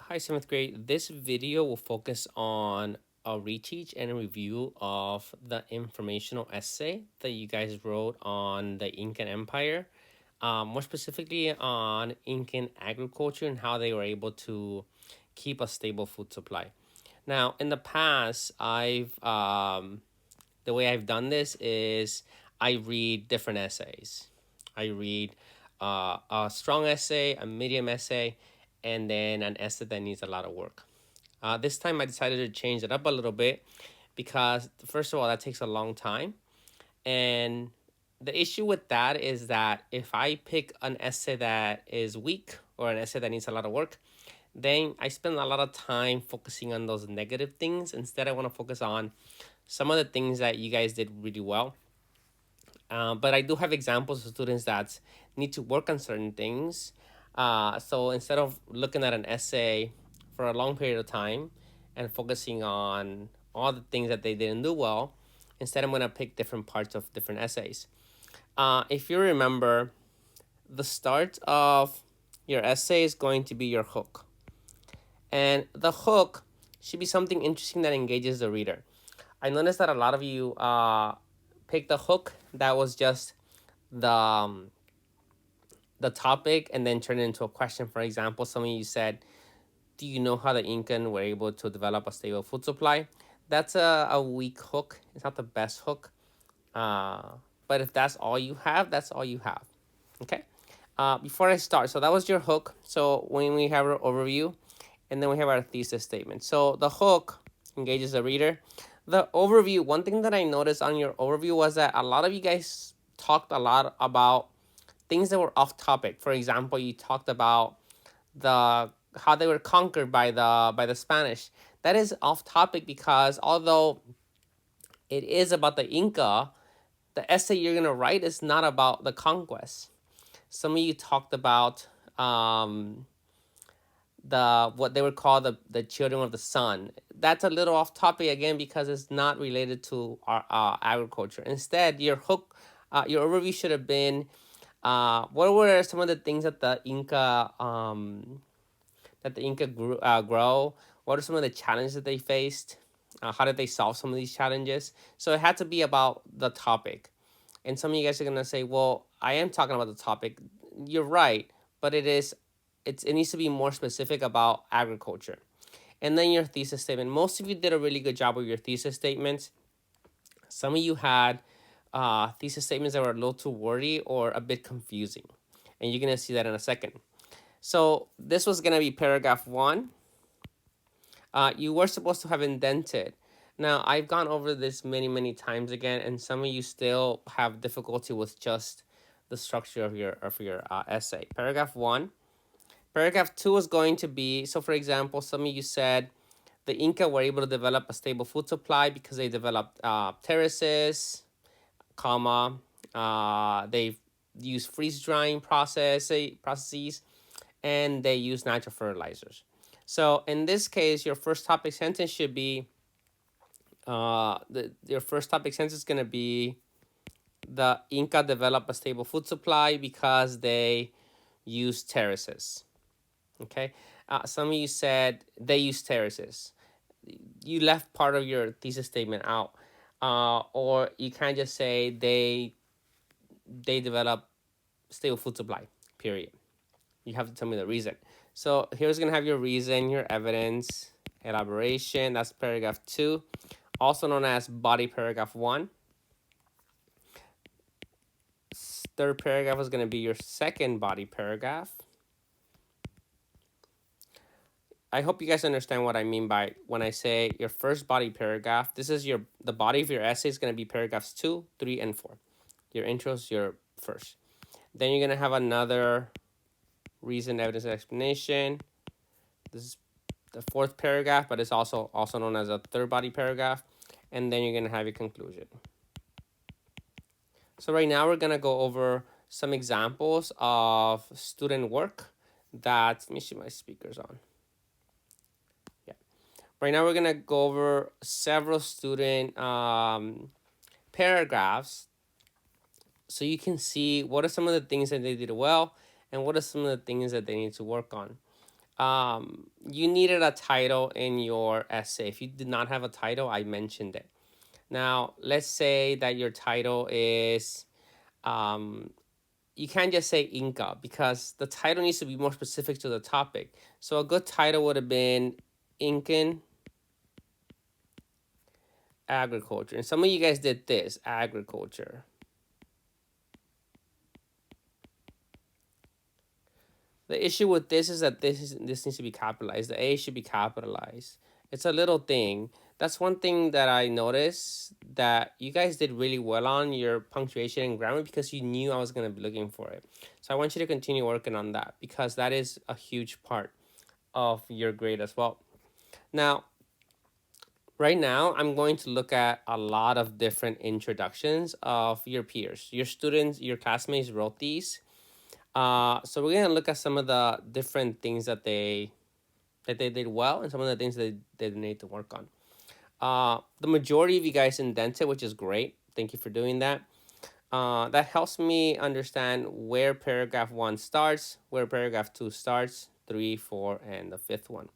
Hi, 7th grade. This video will focus on a reteach and a review of the informational essay that you guys wrote on the Incan Empire, more specifically on Incan agriculture and how they were able to keep a stable food supply. Now, in the past, the way I've done this is I read different essays. I read a strong essay, a medium essay, and then an essay that needs a lot of work. This time I decided to change it up a little bit because, first of all, that takes a long time. And the issue with that is that if I pick an essay that is weak or an essay that needs a lot of work, then I spend a lot of time focusing on those negative things. Instead, I want to focus on some of the things that you guys did really well. But I do have examples of students that need to work on certain things. So instead of looking at an essay for a long period of time and focusing on all the things that they didn't do well, instead I'm going to pick different parts of different essays. If you remember, the start of your essay is going to be your hook. And the hook should be something interesting that engages the reader. I noticed that a lot of you picked the hook that was just the the topic and then turn it into a question. For example, some of you said, do you know how the Incan were able to develop a stable food supply? That's a weak hook. It's not the best hook. Uh, but if that's all you have, that's all you have. Okay. Before I start, so that was your hook. So when we have our overview, and then we have our thesis statement. So the hook engages the reader. The overview, one thing that I noticed on your overview was that a lot of you guys talked a lot about things that were off topic. For example, you talked about the how they were conquered by the Spanish. That is off topic because although it is about the Inca, the essay you're gonna write is not about the conquest. Some of you talked about the what they would call the children of the sun. That's a little off topic again because it's not related to our agriculture. Instead, your hook, your overview should have been what were some of the things that the Inca grow? What are some of the challenges that they faced? How did they solve some of these challenges? So it had to be about the topic. And some of you guys are gonna say, "Well, I am talking about the topic." You're right, but it needs to be more specific about agriculture. And then your thesis statement. Most of you did a really good job with your thesis statements. Some of you had thesis statements that were a little too wordy or a bit confusing. And you're going to see that in a second. So this was going to be paragraph 1. You were supposed to have indented. Now, I've gone over this many, many times again, and some of you still have difficulty with just the structure of your essay. Paragraph 1. Paragraph 2 is going to be, so for example, some of you said the Inca were able to develop a stable food supply because they developed terraces, comma, they use freeze drying processes, and they use natural fertilizers. So in this case, your first topic sentence should be, your first topic sentence is going to be the Inca developed a stable food supply because they use terraces. Okay. Some of you said they use terraces. You left part of your thesis statement out. Or you can't just say they develop stable food supply, period. You have to tell me the reason. So here's going to have your reason, your evidence, elaboration. That's paragraph 2, also known as body paragraph 1. Third paragraph is going to be your second body paragraph. I hope you guys understand what I mean by when I say your first body paragraph. This is the body of your essay is going to be paragraphs 2, 3, and 4. Your intro is your first. Then you're going to have another reason, evidence, and explanation. This is the fourth paragraph, but it's also known as a third body paragraph. And then you're going to have your conclusion. So right now we're going to go over some examples of student work that, let me see my speakers on. Yeah. Right now we're going to go over several student paragraphs so you can see what are some of the things that they did well and what are some of the things that they need to work on. You needed a title in your essay. If you did not have a title, I mentioned it. Now, let's say that your title is, um, you can't just say Inca because the title needs to be more specific to the topic. So a good title would have been Incan agriculture. And some of you guys did this, agriculture. The issue with this is that this needs to be capitalized. The A should be capitalized. It's a little thing. That's one thing that I noticed that you guys did really well on your punctuation and grammar because you knew I was going to be looking for it. So I want you to continue working on that because that is a huge part of your grade as well. Now, right now, I'm going to look at a lot of different introductions of your peers. Your students, your classmates wrote these. So we're gonna look at some of the different things that they did well and some of the things that they need to work on. The majority of you guys indented, which is great. Thank you for doing that. That helps me understand where paragraph 1 starts, where paragraph 2 starts, 3, 4, and the fifth one.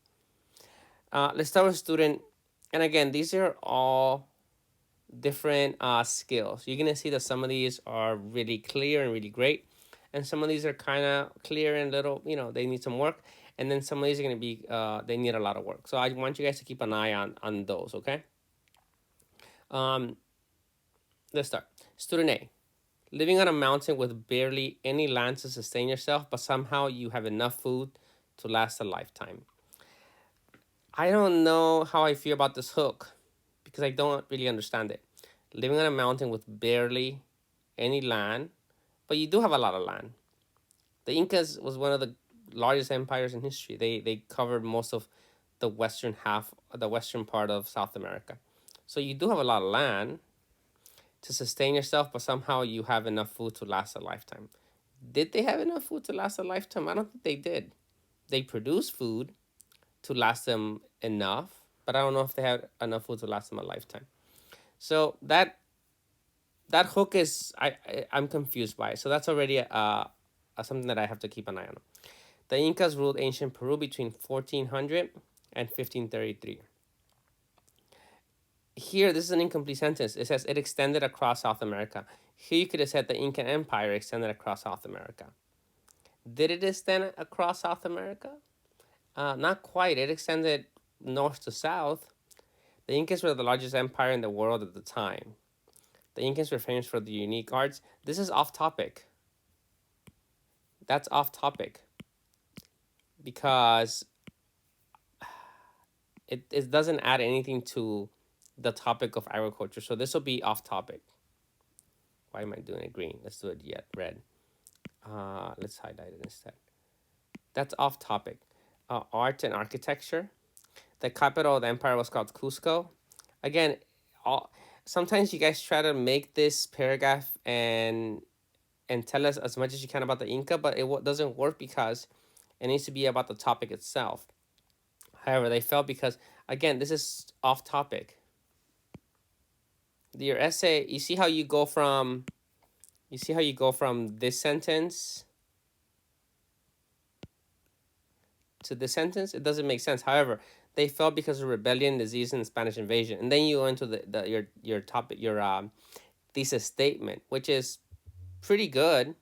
Let's start with student. And again, these are all different skills. You're gonna see that some of these are really clear and really great, and some of these are kind of clear and little, they need some work. And then some of these are gonna be they need a lot of work. So I want you guys to keep an eye on those. Okay. Um, let's start. Student A. Living on a mountain with barely any land to sustain yourself, but somehow you have enough food to last a lifetime. I don't know how I feel about this hook because I don't really understand it. Living on a mountain with barely any land, but you do have a lot of land. The Incas was one of the largest empires in history. They covered most of the western half, the western part of South America. So you do have a lot of land to sustain yourself, but somehow you have enough food to last a lifetime. Did they have enough food to last a lifetime? I don't think they did. They produced food to last them enough, but I don't know if they had enough food to last them a lifetime. So that hook is I'm confused by it. So that's already something that I have to keep an eye on. The Incas ruled ancient Peru between 1400 and 1533. Here, this is an incomplete sentence. It says it extended across South America. Here, you could have said the Incan Empire extended across South America. Did it extend across South America? Not quite. It extended north to south. The Incas were the largest empire in the world at the time. The Incans were famous for the unique arts. This is off topic. That's off topic because it doesn't add anything to the topic of agriculture. So this will be off topic. Why am I doing it green? Let's do it yet red. Let's highlight it instead. That's off topic. Art and architecture. The capital of the empire was called Cusco. Again, sometimes you guys try to make this paragraph and tell us as much as you can about the Inca, but it doesn't work because it needs to be about the topic itself. However, they felt because, again, this is off topic. Your essay, you see how you go from this sentence to this sentence? It doesn't make sense. However, they fell because of rebellion, disease, and Spanish invasion. And then you go into your topic, your thesis statement, which is pretty good.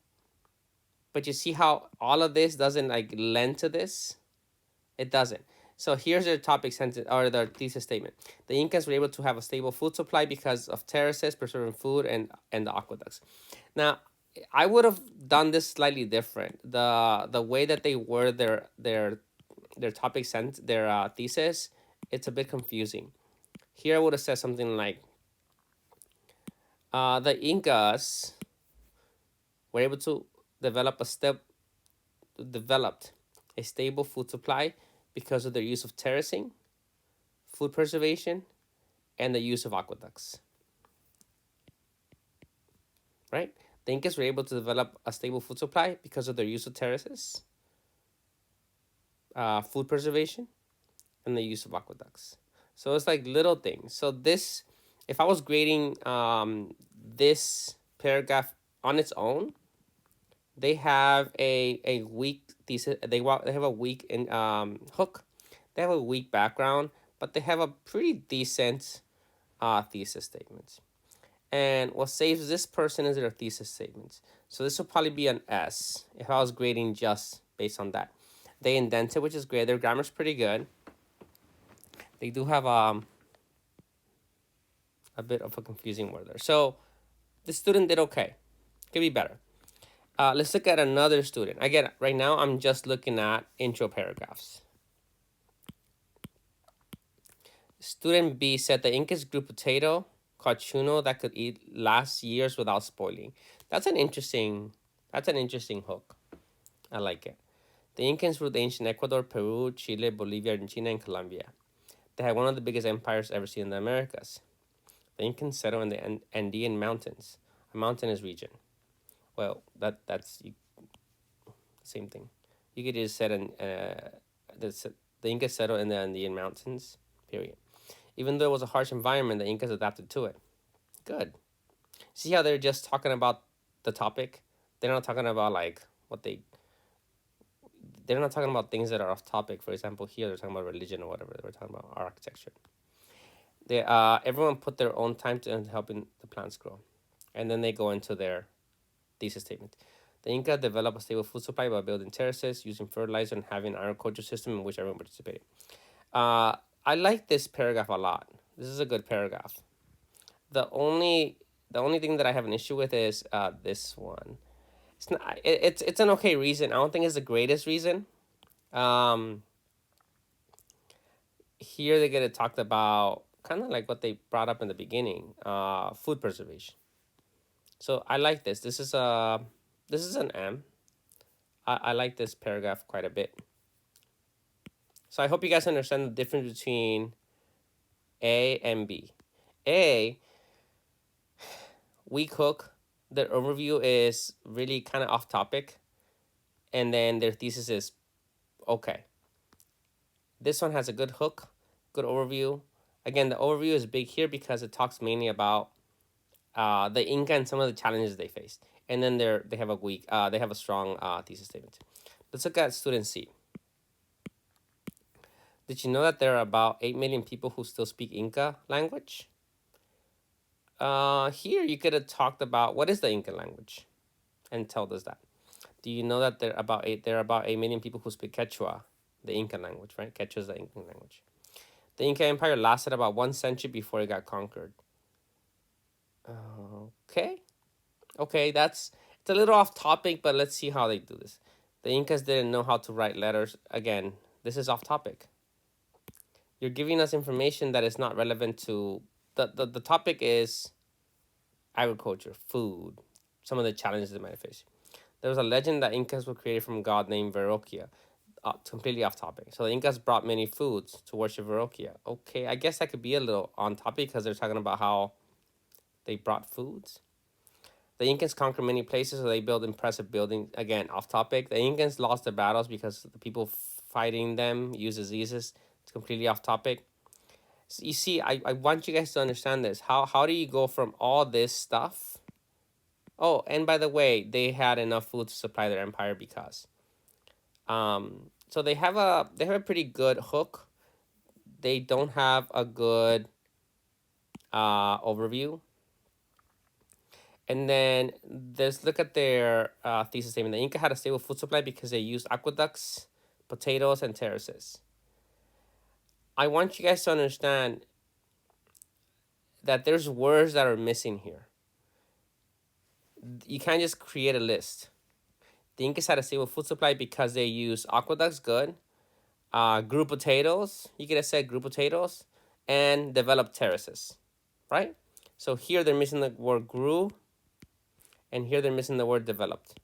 But you see how all of this doesn't like lend to this? It doesn't. So here's their topic sentence or their thesis statement. The Incas were able to have a stable food supply because of terraces, preserving food, and the aqueducts. Now, I would have done this slightly different. The way that they word their topic sent their thesis, it's a bit confusing. Here I would have said something like, the Incas were able to developed a stable food supply because of their use of terracing, food preservation, and the use of aqueducts. Right? The Incas were able to develop a stable food supply because of their use of terraces, food preservation, and the use of aqueducts. So it's like little things. So this, if I was grading this paragraph on its own, they have a weak thesis. They have a weak in hook. They have a weak background, but they have a pretty decent thesis statements. And what saves this person is their thesis statements. So this will probably be an S if I was grading just based on that. They indented, which is great. Their grammar's pretty good. They do have a bit of a confusing word there. So the student did okay. Could be better. Let's look at another student. Again, right now I'm just looking at intro paragraphs. Student B said the Incas grew potato called chuno that could eat last years without spoiling. That's an interesting. That's an interesting hook. I like it. The Incans ruled ancient Ecuador, Peru, Chile, Bolivia, Argentina, and Colombia. They had one of the biggest empires ever seen in the Americas. The Incans settled in the Andean Mountains, a mountainous region. Well, that's the same thing. You could just set the Incas settled in the Andean Mountains. Period. Even though it was a harsh environment, the Incas adapted to it. Good. See how they're just talking about the topic? They're not talking about like what they're not talking about things that are off topic. For example, here they're talking about religion or whatever. They're talking about architecture. Everyone put their own time to helping the plants grow, and then they go into their thesis statement. The Inca developed a stable food supply by building terraces, using fertilizer, and having an agriculture system in which everyone participated. I like this paragraph a lot. This is a good paragraph. The only thing that I have an issue with is this one. It's an okay reason. I don't think it's the greatest reason. Um, Here they get it talked about kind of like what they brought up in the beginning, food preservation. So I like this. This is an M. I like this paragraph quite a bit. So I hope you guys understand the difference between A and B. A, weak hook. Their overview is really kind of off topic, and then their thesis is okay. This one has a good hook, good overview. Again, the overview is big here because it talks mainly about the Inca and some of the challenges they faced, and then they have a strong thesis statement. Let's look at student C. Did you know that there are about 8 million people who still speak Inca language? Here you could have talked about what is the Inca language, and told us that. Do you know that there are about 8 million people who speak Quechua, the Inca language, right? Quechua is the Inca language. The Inca Empire lasted about 1 century before it got conquered. Okay, it's a little off topic, but let's see how they do this. The Incas didn't know how to write letters. Again, this is off topic. You're giving us information that is not relevant to the topic is agriculture, food, some of the challenges they might face. There was a legend that Incas were created from a god named Verrocchia. Completely off topic. So the Incas brought many foods to worship Verrocchia. Okay, I guess that could be a little on topic because they're talking about how they brought foods. The Incans conquered many places, so they built impressive buildings. Again, off topic. The Incans lost their battles because the people fighting them used diseases. It's completely off topic. So you see, I want you guys to understand this. How do you go from all this stuff? Oh, and by the way, they had enough food to supply their empire because. So they have a pretty good hook. They don't have a good overview. And then let's look at their thesis statement. The Inca had a stable food supply because they used aqueducts, potatoes, and terraces. I want you guys to understand that there's words that are missing here. You can't just create a list. The Incas had a stable food supply because they used aqueducts, good. Grew potatoes, you could have said grew potatoes, and developed terraces, right? So here they're missing the word grew, and here they're missing the word developed,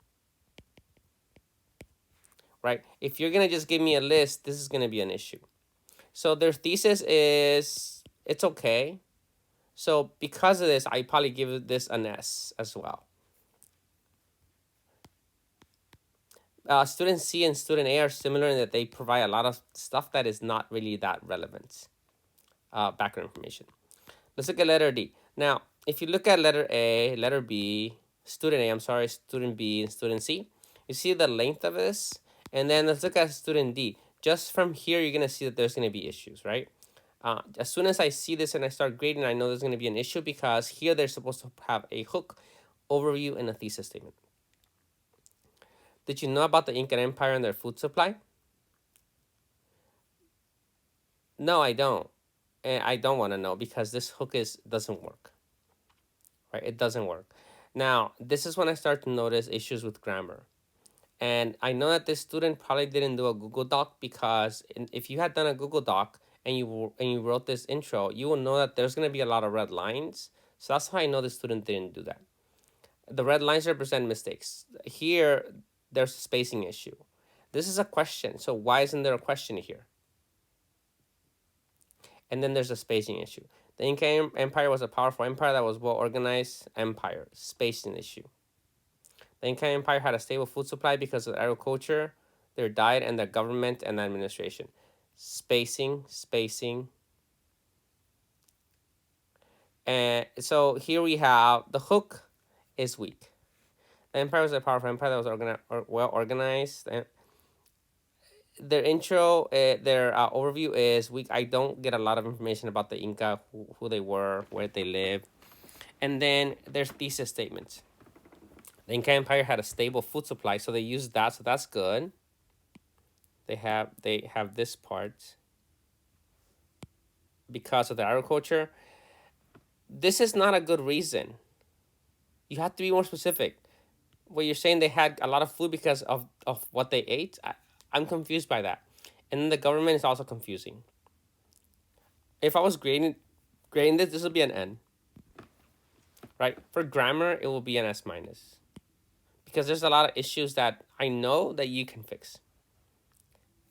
right? If you're gonna just give me a list, this is gonna be an issue. So their thesis is, it's okay. So because of this, I probably give this an S as well. Student C and student A are similar in that they provide a lot of stuff that is not really that relevant. Background information. Let's look at letter D. Now, if you look at letter A, letter B, student A, I'm sorry, student B, and student C, You see the length of this? And then let's look at student D. Just from here, you're going to see that there's going to be issues, right? As soon as I see this and I start grading, I know there's going to be an issue because here they're supposed to have a hook, overview, and a thesis statement. Did you know about the Incan Empire and their food supply? No, I don't. And I don't want to know because this hook doesn't work, right? It doesn't work. Now, this is when I start to notice issues with grammar. And I know that this student probably didn't do a Google Doc because if you had done a Google Doc and you wrote this intro, you will know that there's going to be a lot of red lines. So that's how I know the student didn't do that. The red lines represent mistakes. Here, there's a spacing issue. This is a question. So why isn't there a question here? And then there's a spacing issue. The Inca Empire was a powerful empire that was well organized empire. Spacing issue. The Inca Empire had a stable food supply because of agriculture, their diet, and their government and administration. Spacing. And so here we have the hook is weak. The empire was a powerful empire that was well organized. And their intro, their overview is weak. I don't get a lot of information about the Inca, who they were, where they lived. And then there's thesis statements. The Inca Empire had a stable food supply, so they used that, so that's good. They have this part because of the agriculture. This is not a good reason. You have to be more specific. What you're saying, they had a lot of food because of what they ate. I'm confused by that. And then the government is also confusing. If I was grading this would be an N. Right? For grammar, it will be an S minus. Because there's a lot of issues that I know that you can fix.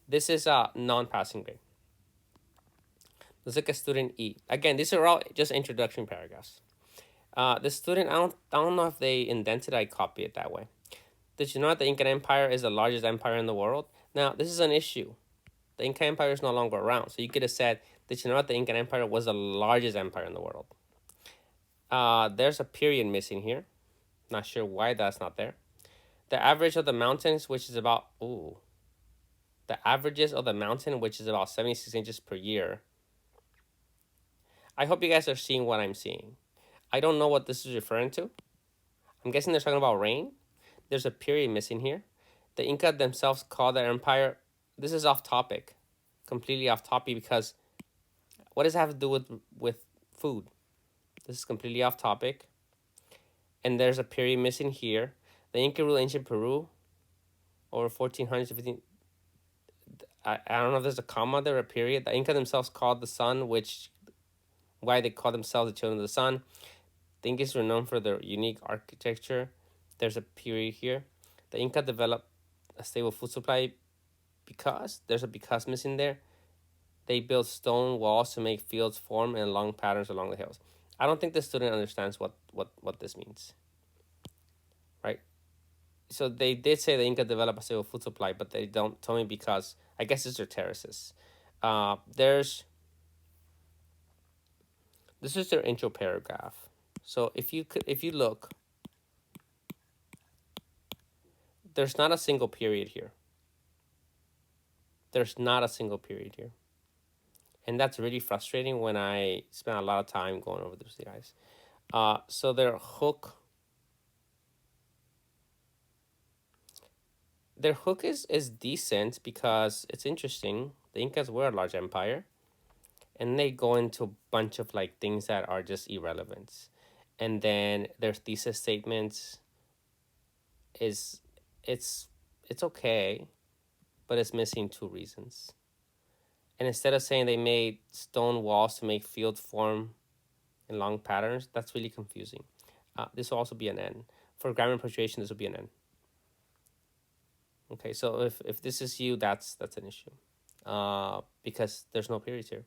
This is a non-passing grade. Let's look at student E. Again, these are all just introduction paragraphs. The student, I don't know if they indented it, I copy it that way. Did you know that the Incan Empire is the largest empire in the world? Now, this is an issue. The Inca Empire is no longer around. So you could have said, did you know that the Incan Empire was the largest empire in the world? There's a period missing here. Not sure why that's not there. The average of the mountains, which is about, the averages of the mountain, which is about 76 inches per year. I hope you guys are seeing what I'm seeing. I don't know what this is referring to. I'm guessing they're talking about rain. There's a period missing here. The Inca themselves called their empire. This is off topic, completely off topic, because what does it have to do with food? This is completely off topic. And there's a period missing here. The Inca ruled ancient Peru over 1400 to 15. I don't know if there's a comma there, a period. The Inca themselves called the sun, why they call themselves the children of the sun. The Incas were known for their unique architecture. There's a period here. The Inca developed a stable food supply because there's a because missing there. They built stone walls to make fields form in long patterns along the hills. I don't think the student understands what this means. Right? So they did say the Inca developed a stable food supply, but they don't tell me because I guess it's their terraces. This is their intro paragraph. So if you look, there's not a single period here. There's not a single period here. And that's really frustrating when I spend a lot of time going over this, guys. So their hook is decent because it's interesting. The Incas were a large empire. And they go into a bunch of like things that are just irrelevant. And then their thesis statements it's okay, but it's missing two reasons. And instead of saying they made stone walls to make fields form in long patterns, that's really confusing. This will also be an N. For grammar and punctuation, this will be an N. Okay, so if this is you, that's an issue. Because there's no periods here.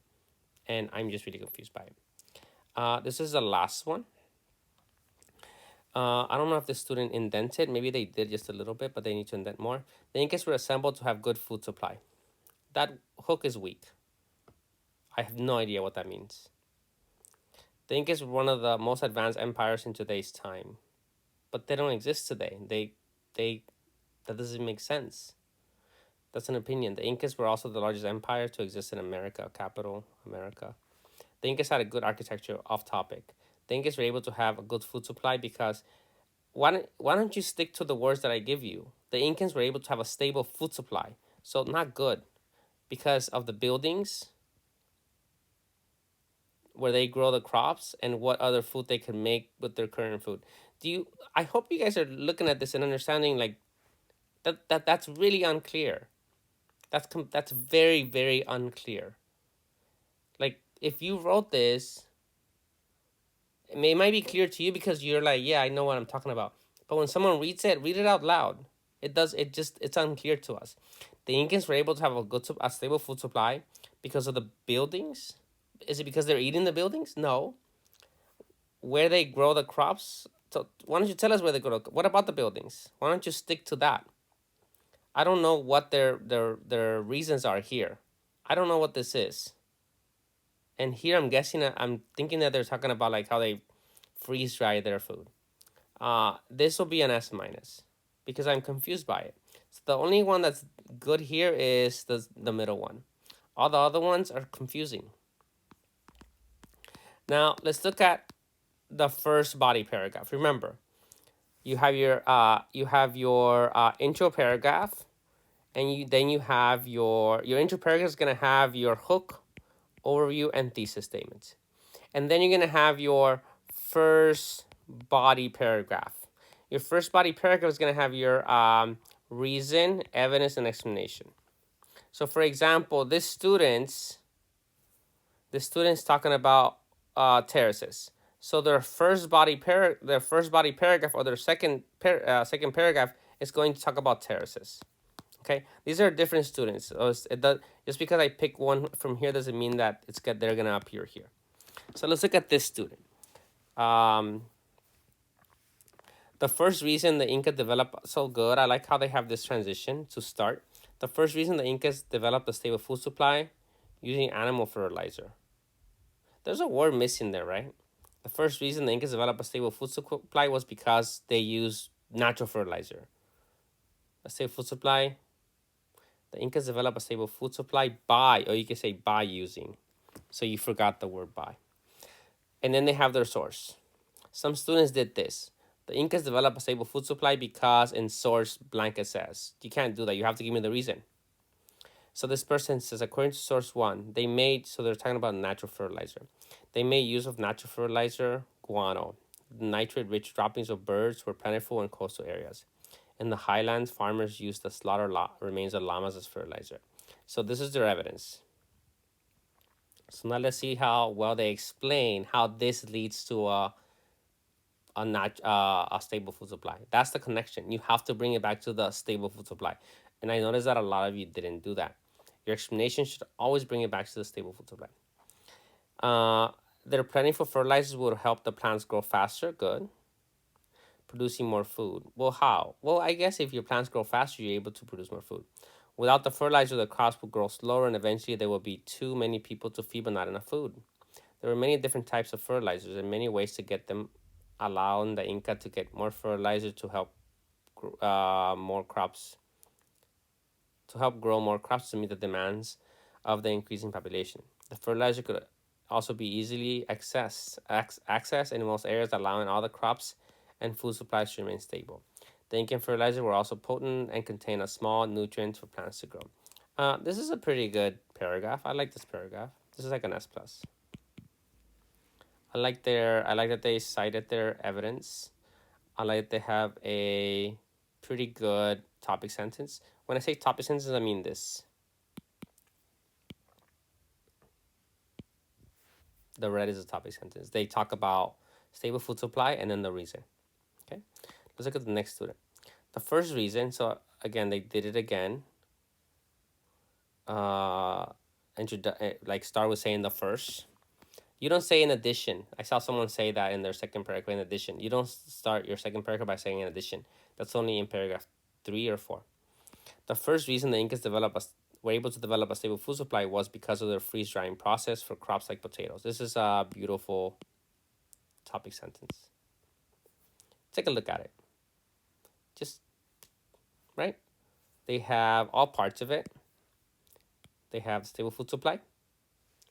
And I'm just really confused by it. This is the last one. I don't know if the student indented. Maybe they did just a little bit, but they need to indent more. The Incas were assembled to have good food supply. That hook is weak. I have no idea what that means. The Incas were one of the most advanced empires in today's time, but they don't exist today. They That doesn't make sense. That's an opinion. The Incas were also the largest empire to exist in America, capital America. The Incas had a good architecture, off topic. The Incas were able to have a good food supply because why don't you stick to the words that I give you? The Incans were able to have a stable food supply. So not good because of the buildings where they grow the crops and what other food they can make with their current food. Do you I hope you guys are looking at this and understanding like that's really unclear. That's very very unclear. Like if you wrote this, it might be clear to you because you're like, yeah, I know what I'm talking about. But when someone reads it, read it out loud. It's unclear to us. The Incans were able to have a stable food supply because of the buildings. Is it because they're eating the buildings? No. Where they grow the crops. So why don't you tell us where they grow? What about the buildings? Why don't you stick to that? I don't know what their reasons are here. I don't know what this is. And here I'm guessing, I'm thinking that they're talking about like how they freeze dry their food. This will be an S minus because I'm confused by it. So the only one that's good here is the middle one. All the other ones are confusing. Now let's look at the first body paragraph. Remember, you have your intro paragraph, and you have your intro paragraph is gonna have your hook, overview, and thesis statements, and then you're gonna have your first body paragraph. Your first body paragraph is gonna have your reason, evidence, and explanation. So, for example, this student's talking about terraces. So their first body paragraph or their second paragraph is going to talk about terraces. Okay, these are different students. So it does, just because I pick one from here doesn't mean that they're gonna appear here. So let's look at this student. Um, the first reason the Inca developed so good, I like how they have this transition to start. The first reason the Incas developed a stable food supply using animal fertilizer. There's a word missing there, right? The first reason the Incas developed a stable food supply was because they used natural fertilizer. A stable food supply. The Incas developed a stable food supply by, or you can say by using. So you forgot the word by. And then they have their source. Some students did this. The Incas developed a stable food supply because in source blanket says. You can't do that. You have to give me the reason. So this person says, according to source one, so they're talking about natural fertilizer. They made use of natural fertilizer, guano. Nitrate-rich droppings of birds were plentiful in coastal areas. In the highlands, farmers used the slaughter remains of llamas as fertilizer. So this is their evidence. So now let's see how well they explain how this leads to a stable food supply. That's the connection. You have to bring it back to the stable food supply. And I noticed that a lot of you didn't do that. Your explanation should always bring it back to the stable food supply. Their plentiful fertilizers will help the plants grow faster. Good. Producing more food. Well, how? Well, I guess if your plants grow faster, you're able to produce more food. Without the fertilizer, the crops will grow slower, and eventually there will be too many people to feed but not enough food. There were many different types of fertilizers and many ways to get them, allowing the Inca to get more fertilizer to help more crops, to help grow more crops to meet the demands of the increasing population. The fertilizer could also be easily accessed in most areas, allowing all the crops and food supplies to remain stable. The Incan fertilizer were also potent and contain a small nutrient for plants to grow. This is a pretty good paragraph. I like this paragraph. This is like an S plus. I like that they cited their evidence. I like that they have a pretty good topic sentence. When I say topic sentence, I mean this. The red is a topic sentence. They talk about stable food supply and then the reason. Okay, let's look at the next student. The first reason, so again, they did it again. Like start with saying the first. You don't say in addition. I saw someone say that in their second paragraph, in addition. You don't start your second paragraph by saying in addition. That's only in paragraph 3 or 4. The first reason the Incas were able to develop a stable food supply was because of their freeze drying process for crops like potatoes. This is a beautiful topic sentence. Take a look at it. Just right? They have all parts of it. They have stable food supply.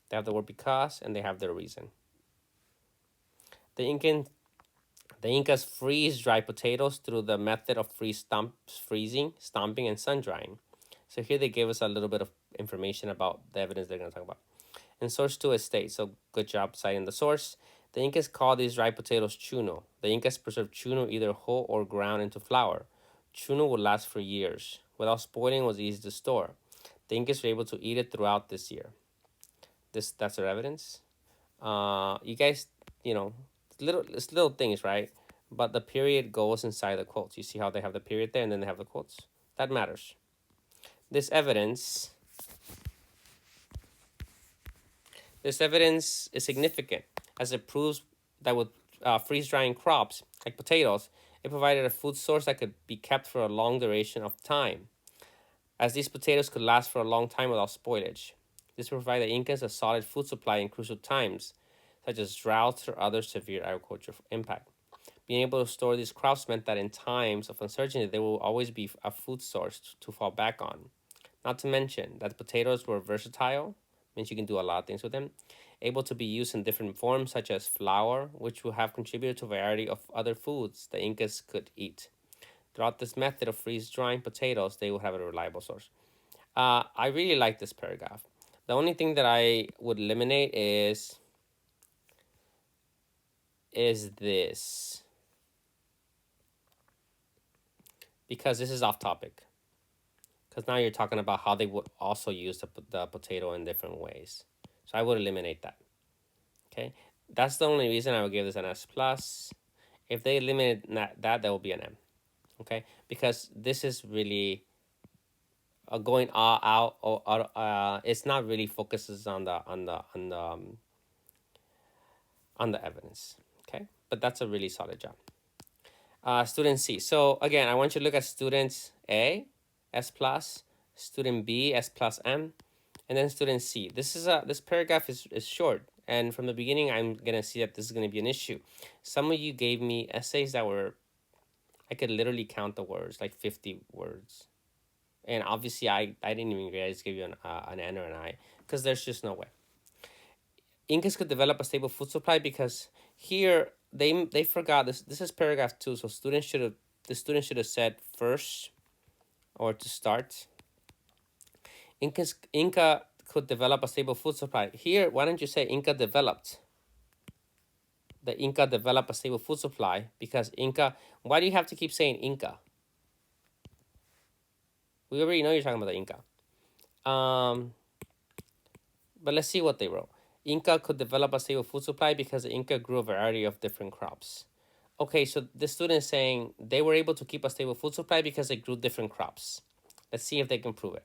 They have the word because, and they have their reason. The Incas freeze dry potatoes through the method of freezing, stomping, and sun drying. So here they gave us a little bit of information about the evidence they're going to talk about. And source 2 is state. So good job citing the source. The Incas called these dry potatoes chuno. The Incas preserved chuno either whole or ground into flour. Chuno would last for years. Without spoiling, it was easy to store. The Incas were able to eat it throughout this year. That's their evidence. You guys, you know, it's little things, right? But the period goes inside the quotes. You see how they have the period there and then they have the quotes? That matters. This evidence This evidence is significant as it proves that with freeze drying crops like potatoes, it provided a food source that could be kept for a long duration of time, as these potatoes could last for a long time without spoilage. This provided the Incans a solid food supply in crucial times, such as droughts or other severe agricultural impact. Being able to store these crops meant that in times of uncertainty, there will always be a food source to fall back on. Not to mention that potatoes were versatile, means you can do a lot of things with them, able to be used in different forms such as flour, which will have contributed to a variety of other foods the Incas could eat. Throughout this method of freeze drying potatoes, they will have a reliable source. I really like this paragraph. The only thing that I would eliminate is this, because this is off topic. Because now you're talking about how they would also use the potato in different ways. So I would eliminate that. Okay, that's the only reason I would give this an S plus. If they eliminate that will be an M. Okay, because this is really going all out. It's not really focuses on the evidence. Okay, but that's a really solid job. Student C. So again, I want you to look at student A, S plus, student B, S plus M, and then student C. This paragraph is short, and from the beginning, I'm gonna see that this is gonna be an issue. Some of you gave me essays that were, I could literally count the words, like 50 words, and obviously I didn't even realize give you an N or an I, because there's just no way. Incas could develop a stable food supply because here they forgot this. This is paragraph 2, so the students should have said first or to start. Inca could develop a stable food supply. Here, why don't you say Inca developed? The Inca developed a stable food supply because Inca. Why do you have to keep saying Inca? We already know you're talking about the Inca. But let's see what they wrote. Inca could develop a stable food supply because the Inca grew a variety of different crops. Okay, so the student is saying they were able to keep a stable food supply because they grew different crops. Let's see if they can prove it.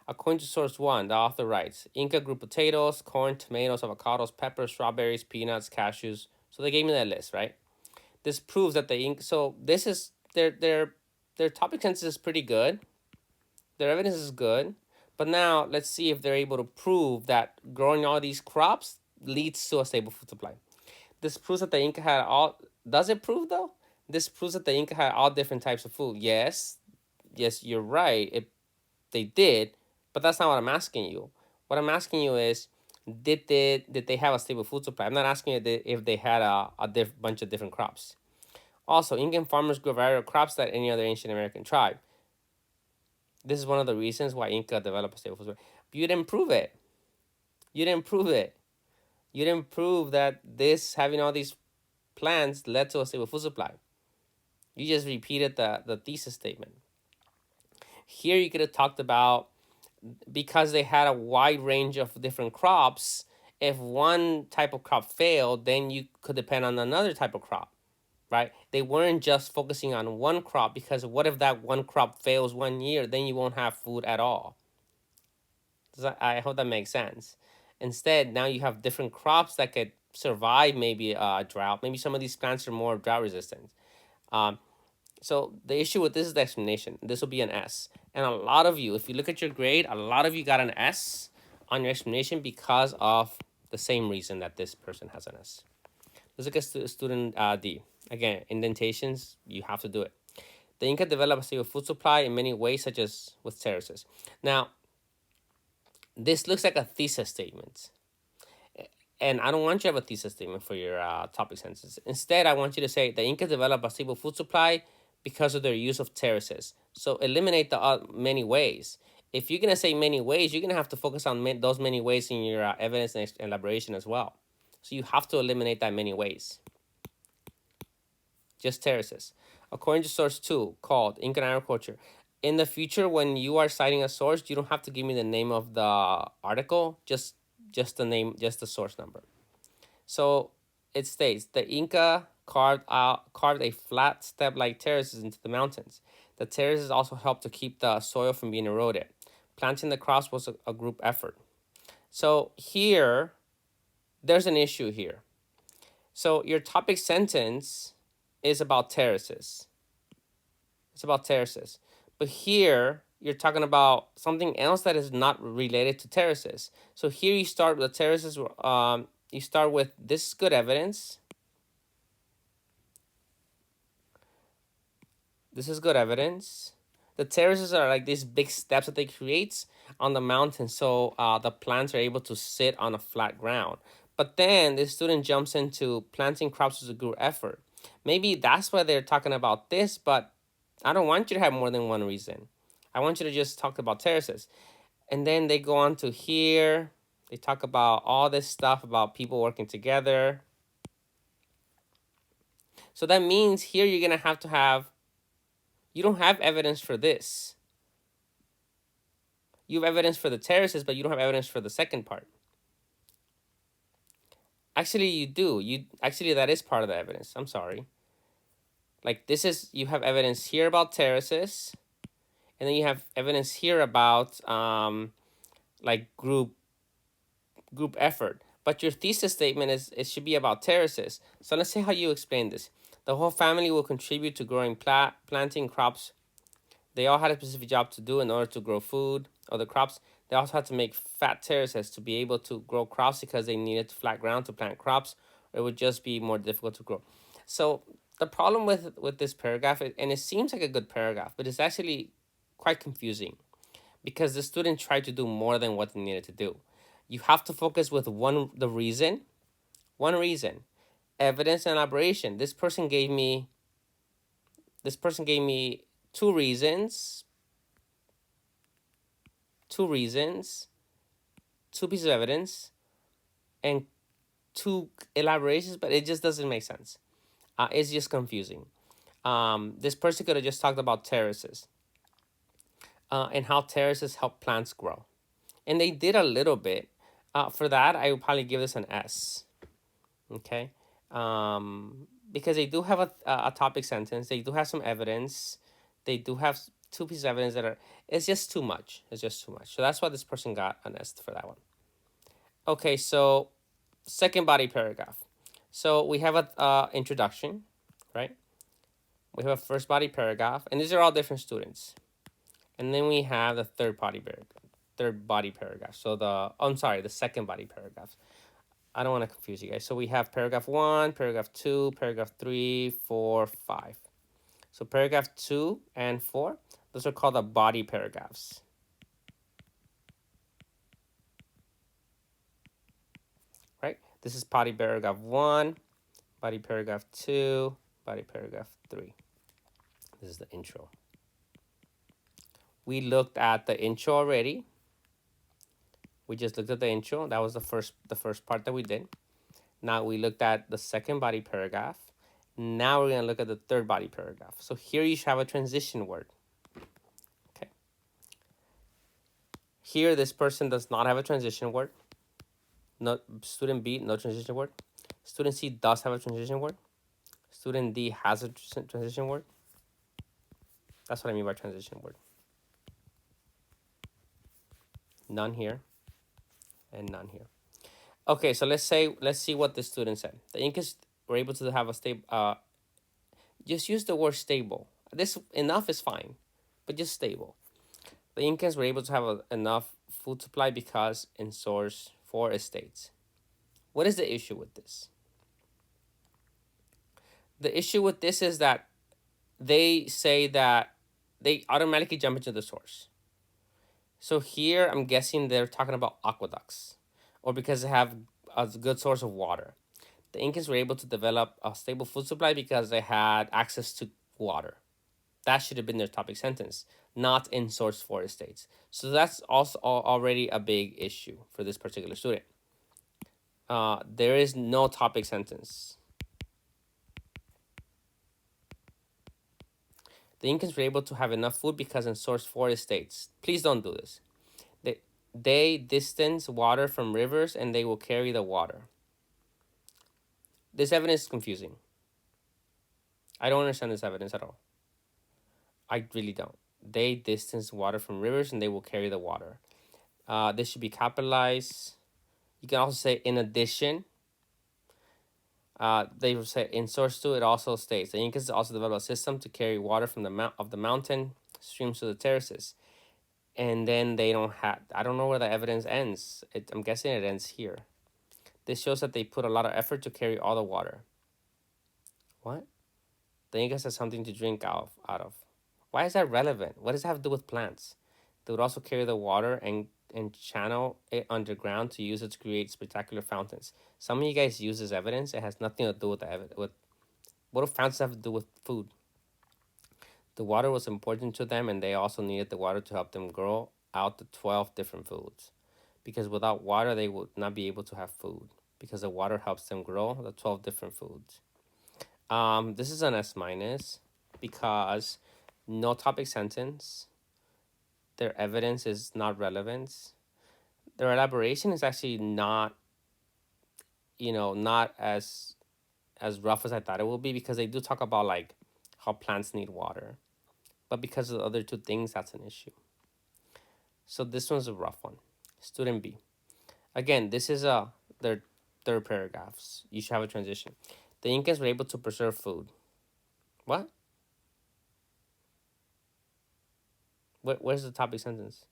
According to source 1, the author writes, Inca grew potatoes, corn, tomatoes, avocados, peppers, strawberries, peanuts, cashews. So they gave me that list, right? This proves that the Inca, so this is, their topic census is pretty good. Their evidence is good. But now let's see if they're able to prove that growing all these crops leads to a stable food supply. This proves that the Inca had all, does it prove though? This proves that the Inca had all different types of food. Yes, you're right. They did, but that's not what I'm asking you. What I'm asking you is, did they have a stable food supply? I'm not asking you if they had a bunch of different crops. Also, Incan farmers grew a variety of crops that any other ancient American tribe. This is one of the reasons why Inca developed a stable food supply. But you didn't prove it. You didn't prove it. You didn't prove that this having all these plants led to a stable food supply. You just repeated the thesis statement. Here you could have talked about, because they had a wide range of different crops, if one type of crop failed, then you could depend on another type of crop, right? They weren't just focusing on one crop, because what if that one crop fails one year? Then you won't have food at all. I hope that makes sense. Instead, now you have different crops that could survive maybe a drought. Maybe some of these plants are more drought resistant. So the issue with this is the explanation. This will be an S. And a lot of you, if you look at your grade, a lot of you got an S on your explanation because of the same reason that this person has an S. Let's look at student D. Again, indentations, you have to do it. The Inca developed a stable food supply in many ways, such as with terraces. Now, this looks like a thesis statement. And I don't want you to have a thesis statement for your topic sentences. Instead, I want you to say the Incas developed a stable food supply because of their use of terraces. So eliminate the many ways. If you're going to say many ways, you're going to have to focus on those many ways in your evidence and elaboration as well. So you have to eliminate that many ways. Just terraces. According to source 2, called Incan Agriculture, in the future, when you are citing a source, you don't have to give me the name of the article, just the name, just the source number. So it states the Inca carved a flat step-like terraces into the mountains. The terraces also helped to keep the soil from being eroded. Planting the crops was a group effort. So here, there's an issue here. So your topic sentence is about terraces. It's about terraces. But here, you're talking about something else that is not related to terraces. So here you start with the terraces. You start with this is good evidence. This is good evidence. The terraces are like these big steps that they create on the mountain, so the plants are able to sit on a flat ground. But then the student jumps into planting crops as a group effort. Maybe that's why they're talking about this, but I don't want you to have more than one reason. I want you to just talk about terraces. And then they go on to here. They talk about all this stuff about people working together. So that means here you're going to have, you don't have evidence for this. You have evidence for the terraces, but you don't have evidence for the second part. Actually, you do. Actually, that is part of the evidence. I'm sorry. Like this is, you have evidence here about terraces, and then you have evidence here about like group effort. But your thesis statement is it should be about terraces. So let's see how you explain this. The whole family will contribute to growing planting crops. They all had a specific job to do in order to grow food or the crops. They also had to make fat terraces to be able to grow crops because they needed flat ground to plant crops, or it would just be more difficult to grow. So the problem with this paragraph, and it seems like a good paragraph, but it's actually quite confusing because the student tried to do more than what they needed to do. You have to focus with one reason, evidence and elaboration. This person gave me two reasons, two pieces of evidence, and two elaborations, but it just doesn't make sense. It's just confusing. This person could have just talked about terraces and how terraces help plants grow. And they did a little bit. For that, I would probably give this an S. Okay? Because they do have a topic sentence. They do have some evidence. They do have two pieces of evidence that are, it's just too much. It's just too much. So that's why this person got an S for that one. Okay, so second body paragraph. So we have a introduction, right? We have a first body paragraph, and these are all different students. And then we have the third body paragraph. So the second body paragraph. I don't want to confuse you guys. So we have paragraph 1, paragraph 2, paragraph 3, 4, 5. So paragraph 2 and 4, those are called the body paragraphs. Right? This is body paragraph 1, body paragraph 2, body paragraph 3. This is the intro. We looked at the intro already. We just looked at the intro. That was the first part that we did. Now we looked at the second body paragraph. Now we're going to look at the third body paragraph. So here you should have a transition word. Okay. Here this person does not have a transition word. No, student B, no transition word. Student C does have a transition word. Student D has a transition word. That's what I mean by transition word. None here and none here. Okay, so let's see what the student said. The Incas were able to have a stable, just use the word stable. This enough is fine, but just stable. The Incans were able to have enough food supply because in source 4 it states. What is the issue with this? The issue with this is that they say that they automatically jump into the source. So here I'm guessing they're talking about aqueducts, or because they have a good source of water. The Incans were able to develop a stable food supply because they had access to water. That should have been their topic sentence, not in source forest states. So that's also already a big issue for this particular student. There is no topic sentence. The Incans were able to have enough food because in source forest states. Please don't do this. They, they distance water from rivers and they will carry the water. This evidence is confusing. I don't understand this evidence at all. I really don't. They distance water from rivers and they will carry the water. This should be capitalized. You can also say in addition. They say in source 2 it also states the Incas also developed a system to carry water from the mountain streams to the terraces. And then they don't have, I don't know where the evidence ends. I'm guessing it ends here. This shows that they put a lot of effort to carry all the water. What? The Incas has something to drink out of. Why is that relevant? What does that have to do with plants? They would also carry the water and channel it underground to use it to create spectacular fountains. Some of you guys use this evidence. It has nothing to do with the evidence. What do fountains have to do with food? The water was important to them, and they also needed the water to help them grow out the 12 different foods. Because without water, they would not be able to have food. Because the water helps them grow the 12 different foods. This is an S minus because no topic sentence. Their evidence is not relevant. Their elaboration is actually not, not as rough as I thought it would be, because they do talk about like how plants need water. But because of the other two things, that's an issue. So this one's a rough one. Student B. Again, this is their third paragraphs. You should have a transition. The Incans were able to preserve food. What? Where's the topic sentence?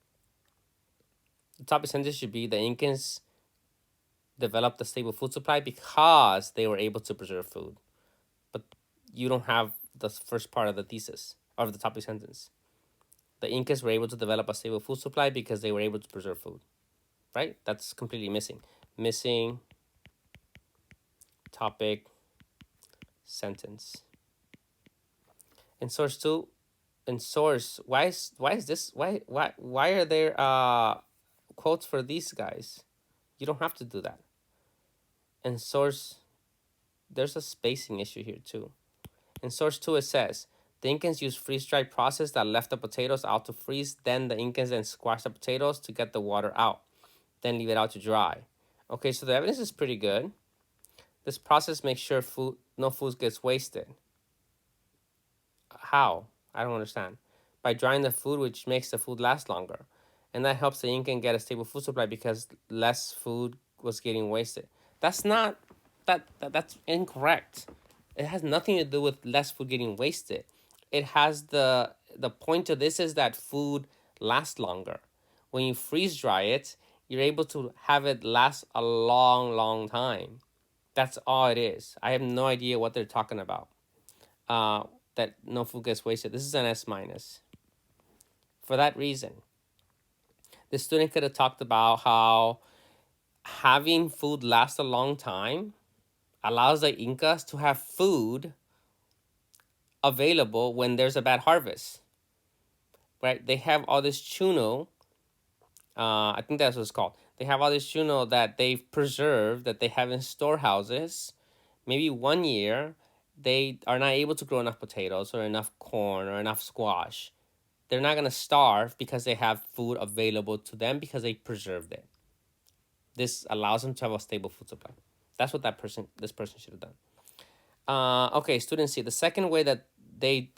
The topic sentence should be the Incans developed a stable food supply because they were able to preserve food. But you don't have the first part of the thesis, of the topic sentence. The Incas were able to develop a stable food supply because they were able to preserve food. Right? That's completely missing. Missing topic sentence. In source 2, in source, why are there quotes for these guys? You don't have to do that. In source, there's a spacing issue here too. In source 2 it says the Incans used freeze-dried process that left the potatoes out to freeze. Then the Incans then squash the potatoes to get the water out. Then leave it out to dry. Okay, so the evidence is pretty good. This process makes sure no food gets wasted. How? I don't understand. By drying the food, which makes the food last longer. And that helps the Incan get a stable food supply because less food was getting wasted. That's not, that's incorrect. It has nothing to do with less food getting wasted. It has the point of this is that food lasts longer. When you freeze dry it, you're able to have it last a long, long time. That's all it is. I have no idea what they're talking about. That no food gets wasted. This is an S minus. For that reason, the student could have talked about how having food last a long time allows the Incas to have food available when there's a bad harvest. Right? They have all this chuno. I think that's what it's called. They have all this chuno that they've preserved, that they have in storehouses. Maybe 1 year, they are not able to grow enough potatoes or enough corn or enough squash. They're not going to starve because they have food available to them because they preserved it. This allows them to have a stable food supply. That's what this person should have done. Okay, student C. The second way that they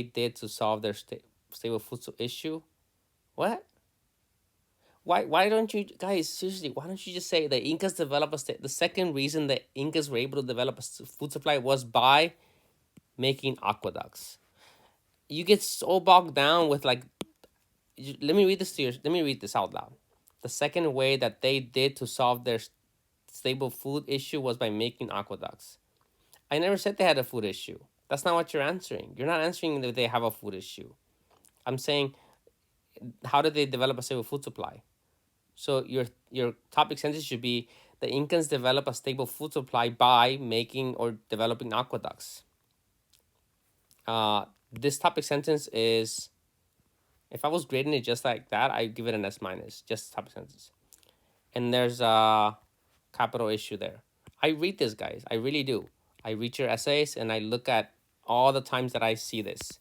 did to solve their stable food issue. What? Why don't you guys, seriously, why don't you just say the Incas developed the second reason the Incas were able to develop a food supply was by making aqueducts. You get so bogged down with like, let me read this out loud. The second way that they did to solve their stable food issue was by making aqueducts. I never said they had a food issue. That's not what you're answering. You're not answering if they have a food issue. I'm saying, how did they develop a stable food supply? So your topic sentence should be, the Incans develop a stable food supply by making or developing aqueducts. This topic sentence is, if I was grading it just like that, I'd give it an S minus, just topic sentence. And there's a capital issue there. I read this, guys. I really do. I read your essays and I look at all the times that I see this.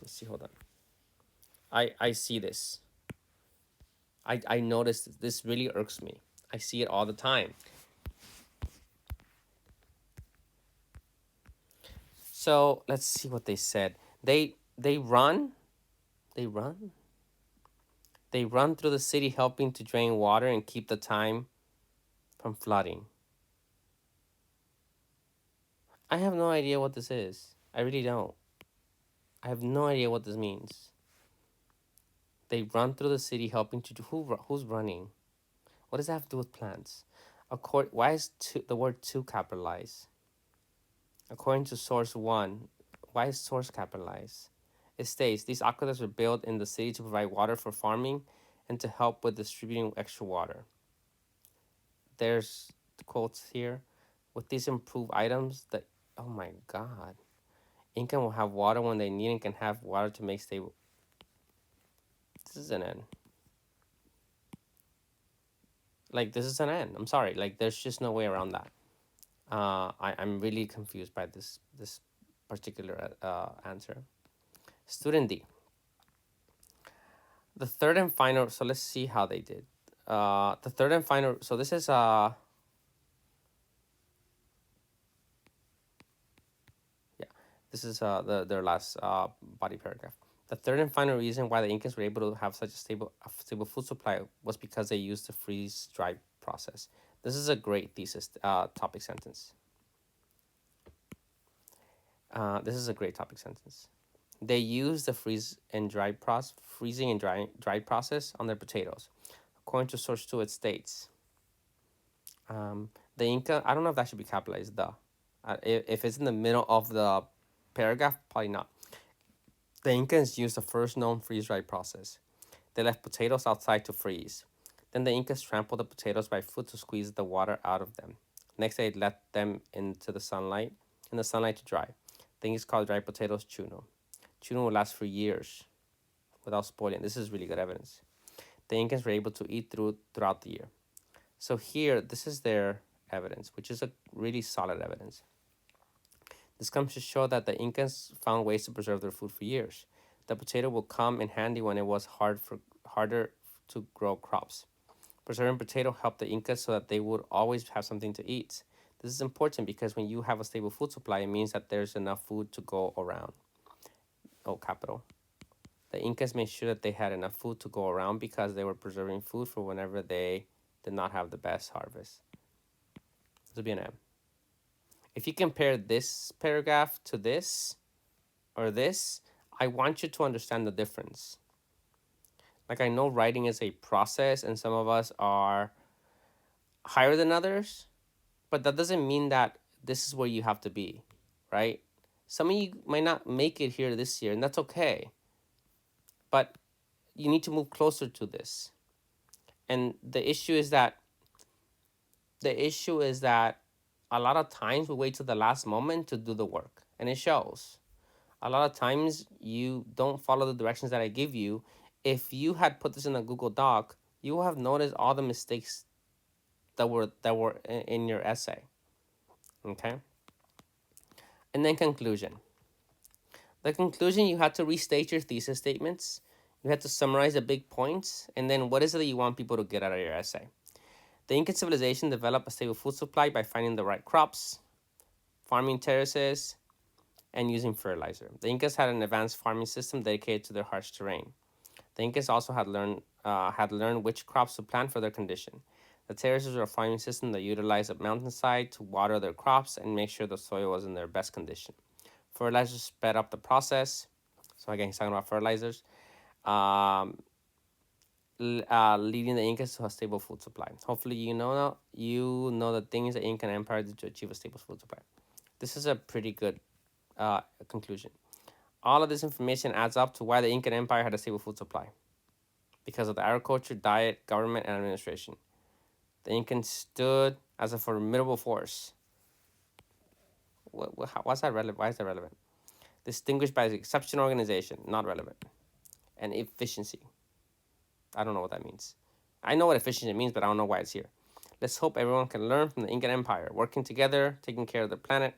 Let's see, hold on. I see this. I notice this really irks me. I see it all the time. So let's see what they said. They run, they run, they run through the city helping to drain water and keep the time from flooding. I have no idea what this is. I really don't. I have no idea what this means. They run through the city helping to do, who's running? What does that have to do with plants? Why is the word to capitalized? According to source one, why is source capitalized? It states these aqueducts were built in the city to provide water for farming and to help with distributing extra water. There's the quotes here. With these improved items, that, oh my God, Incan will have water when they need and can have water to make stable. This is an N. Like, this is an N. I'm sorry. Like, there's just no way around that. I'm really confused by this particular answer. Student D. The third and final. So let's see how they did. The third and final. So this is yeah, this is their last body paragraph. The third and final reason why the Incans were able to have such a stable food supply was because they used the freeze dry process. This is a great thesis topic sentence. This is a great topic sentence. They use the freezing and dry process on their potatoes. According to source 2, it states, the Inca, I don't know if that should be capitalized, the. If it's in the middle of the paragraph, probably not. The Incans used the first known freeze-dry process. They left potatoes outside to freeze. Then the Incas trampled the potatoes by foot to squeeze the water out of them. Next, they let them into the sunlight, to dry. The Incas called dry potatoes chuno. Chuno will last for years without spoiling. This is really good evidence. The Incans were able to eat throughout the year. So here, this is their evidence, which is a really solid evidence. This comes to show that the Incans found ways to preserve their food for years. The potato will come in handy when it was harder to grow crops. Preserving potato helped the Incas so that they would always have something to eat. This is important because when you have a stable food supply, it means that there's enough food to go around. Oh, capital. The Incas made sure that they had enough food to go around because they were preserving food for whenever they did not have the best harvest. This would be an M. If you compare this paragraph to this or this, I want you to understand the difference. Like, I know writing is a process and some of us are higher than others, but that doesn't mean that this is where you have to be, right? Some of you might not make it here this year, and that's okay. But you need to move closer to this. And the issue is that a lot of times we wait till the last moment to do the work, and it shows. A lot of times you don't follow the directions that I give you. If you had put this in a Google Doc, you will have noticed all the mistakes that were in your essay. Okay? And then conclusion. The conclusion, you had to restate your thesis statements. You had to summarize the big points, and then what is it that you want people to get out of your essay? The Incan civilization developed a stable food supply by finding the right crops, farming terraces, and using fertilizer. The Incas had an advanced farming system dedicated to their harsh terrain. The Incas also had learned which crops to plant for their condition. The terraces were a farming system that utilized a mountainside to water their crops and make sure the soil was in their best condition. Fertilizers sped up the process. So again, he's talking about fertilizers. leading the Incas to a stable food supply. Hopefully, you know the things the Incan Empire did to achieve a stable food supply. This is a pretty good conclusion. All of this information adds up to why the Incan Empire had a stable food supply, because of the agriculture, diet, government, and administration. The Incans stood as a formidable force. What's that relevant? Why is that relevant? Distinguished by exceptional organization, not relevant, and efficiency. I don't know what that means. I know what efficiency means, but I don't know why it's here. Let's hope everyone can learn from the Incan Empire, working together, taking care of the planet,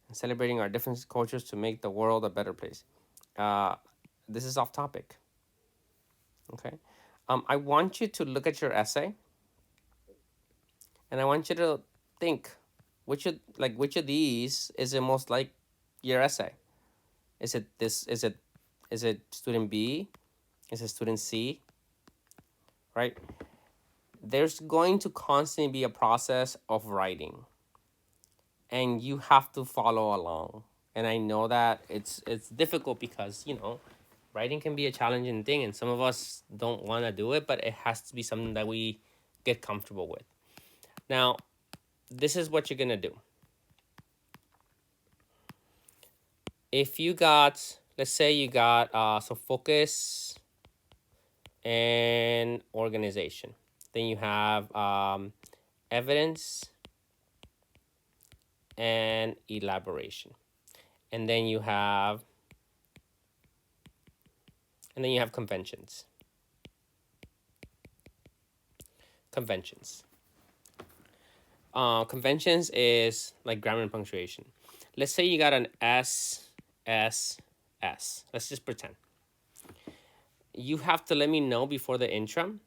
and celebrating our different cultures to make the world a better place. Uh, this is off topic. Okay. I want you to look at your essay, and I want you to think which of these is the most like your essay. Is it this? Is it student B? Is it student C? Right? There's going to constantly be a process of writing, and you have to follow along. And I know that it's difficult because writing can be a challenging thing, and some of us don't want to do it, but it has to be something that we get comfortable with. Now, this is what you're gonna do. If you got, let's say you got so focus and organization, then you have evidence and elaboration, and then you have conventions. Conventions is like grammar and punctuation. Let's say you got an S, S, S. Let's just pretend. You have to let me know before the interim.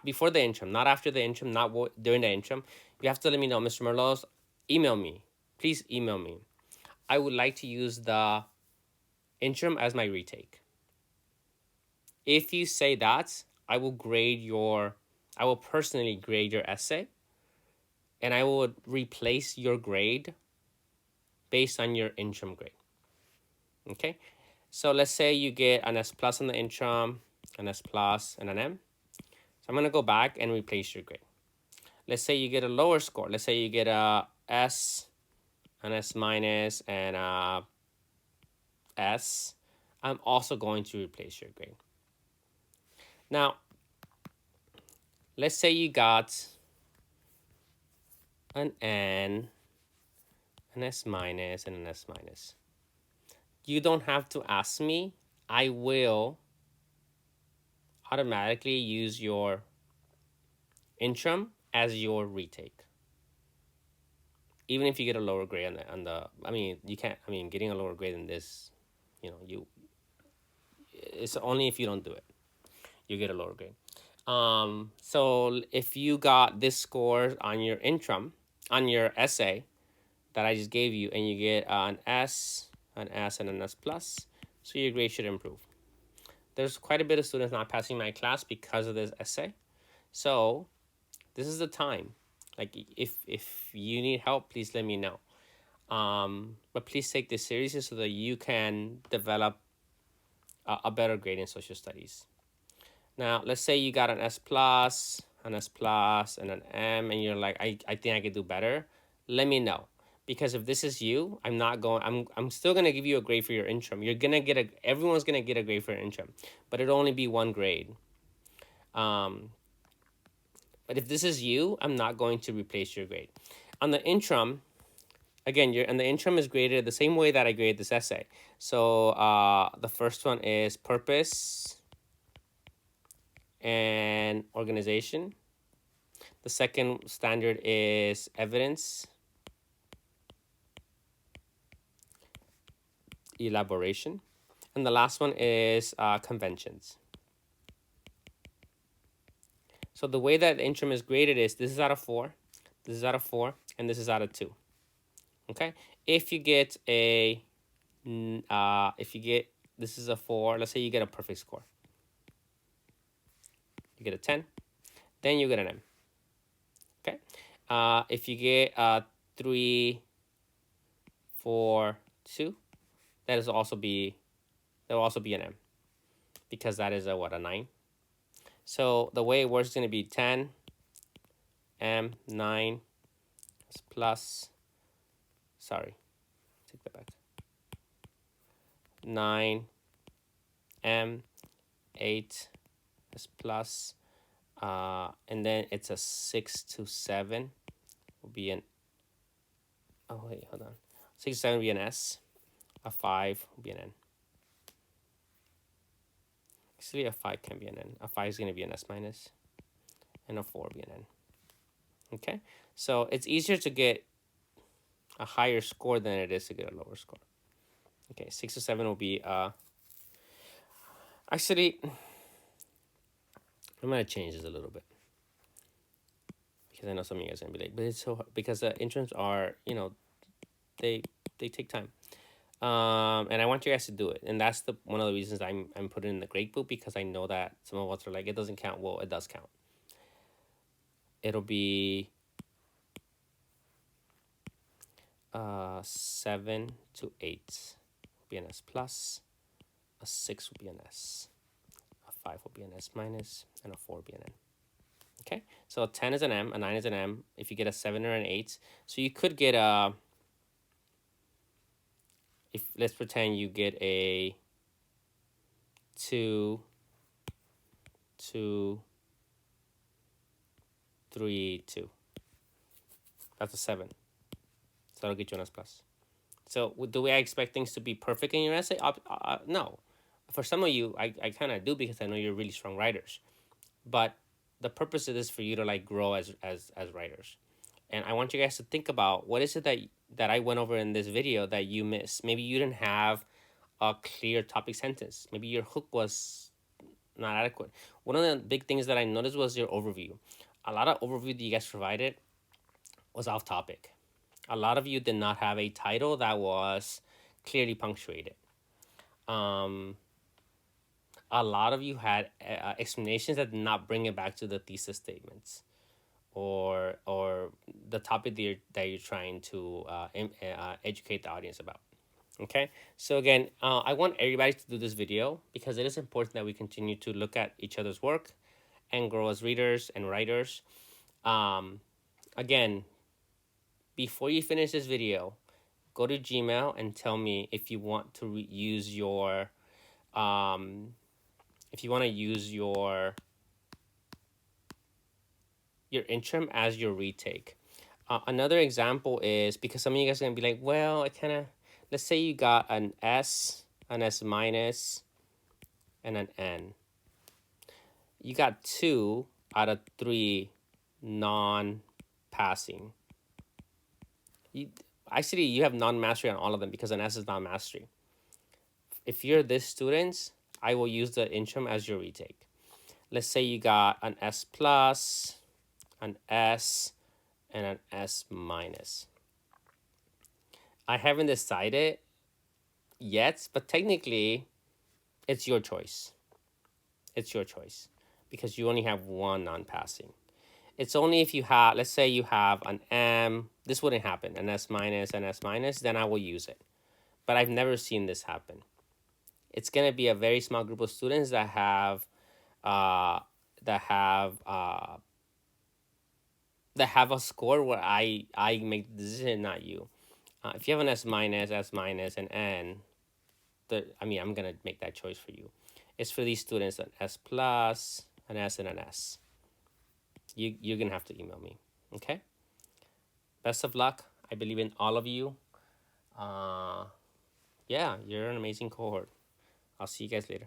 Before the interim, not after the interim, not during the interim. You have to let me know, Mr. Merlos, email me. Please email me. I would like to use the interim as my retake. If you say that, I will personally grade your essay, and I will replace your grade based on your interim grade. Okay? So let's say you get an S plus on the interim, an S plus, and an M. So I'm going to go back and replace your grade. Let's say you get a lower score. Let's say you get a S, an S minus, and a S. I'm also going to replace your grade. Now, let's say you got an N, an S minus, and an S minus. You don't have to ask me. I will automatically use your interim as your retake. Even if you get a lower grade you can't, getting a lower grade than this, it's only if you don't do it, you get a lower grade. So if you got this score on your interim, on your essay that I just gave you, and you get an S, and an S plus, so your grade should improve. There's quite a bit of students not passing my class because of this essay. So this is the time. Like, if you need help, please let me know. But please take this seriously so that you can develop a better grade in social studies. Now, let's say you got an S plus, and an M, and you're like, I think I could do better. Let me know. Because if this is you, I'm still gonna give you a grade for your interim. Everyone's gonna get a grade for your interim, but it'll only be one grade. But if this is you, I'm not going to replace your grade. On the interim, again, the interim is graded the same way that I graded this essay. So the first one is purpose and organization. The second standard is evidence, elaboration. And the last one is conventions. So the way that the interim is graded is this is out of 4, this is out of 4, and this is out of 2. Okay? If you get this is a 4, let's say you get a perfect score. You get a 10, then you get an M. Okay? If you get a 3, 4, 2, that will also be an M, because that is a 9. So the way it works is going to be 10 m 9 plus, sorry, take that back, 9 m 8 is plus, and then it's a 6 to 7 will be an, oh wait, hold on, 6 to 7 will be an S, a 5 will be an N. Actually, a 5 can be an N. A 5 is going to be an S minus, and a 4 will be an N. Okay, so it's easier to get a higher score than it is to get a lower score. Okay, 6 to 7 will be, actually, I'm going to change this a little bit, because I know some of you guys are going to be like, but it's so hard, because the interns are, you know, they take time. And I want you guys to do it, and that's the one of the reasons I'm putting in the grade book, because I know that some of us are like, it doesn't count. Well, it does count. It'll be 7 to 8 will be an S plus, a 6 will be an S, a 5 will be an S minus, and a 4 will be an N. Okay, so a 10 is an M, a 9 is an M. If you get a 7 or an 8, so you could get a, if let's pretend you get a 2, 2, 3, 2. That's a 7. So that'll get you an S plus. So do I expect things to be perfect in your essay? No. For some of you, I kind of do, because I know you're really strong writers. But the purpose of this is for you to like grow as writers. And I want you guys to think about, what is it that I went over in this video that you missed? Maybe you didn't have a clear topic sentence. Maybe your hook was not adequate. One of the big things that I noticed was your overview. A lot of overview that you guys provided was off topic. A lot of you did not have a title that was clearly punctuated. A lot of you had explanations that did not bring it back to the thesis statements, or the topic that you're trying to educate the audience about. Okay, so again, I want everybody to do this video, because it is important that we continue to look at each other's work and grow as readers and writers. Again, before you finish this video, go to Gmail and tell me if you want to use your if you want to use your interim as your retake. Another example is, because some of you guys are going to be like, well, I kind of, let's say you got an S minus, and an N. You got 2 out of 3 non-passing. Actually, you have non-mastery on all of them, because an S is non-mastery. If you're this students, I will use the interim as your retake. Let's say you got an S plus, an S, and an S minus. I haven't decided yet, but technically, it's your choice. It's your choice, because you only have one non-passing. It's only if you have, let's say you have an M, this wouldn't happen, an S minus, then I will use it. But I've never seen this happen. It's going to be a very small group of students that have a score where I make the decision, not you. If you have an S minus, and N, I'm going to make that choice for you. It's for these students, an S plus, an S, and an S. You're going to have to email me, okay? Best of luck. I believe in all of you. Yeah, you're an amazing cohort. I'll see you guys later.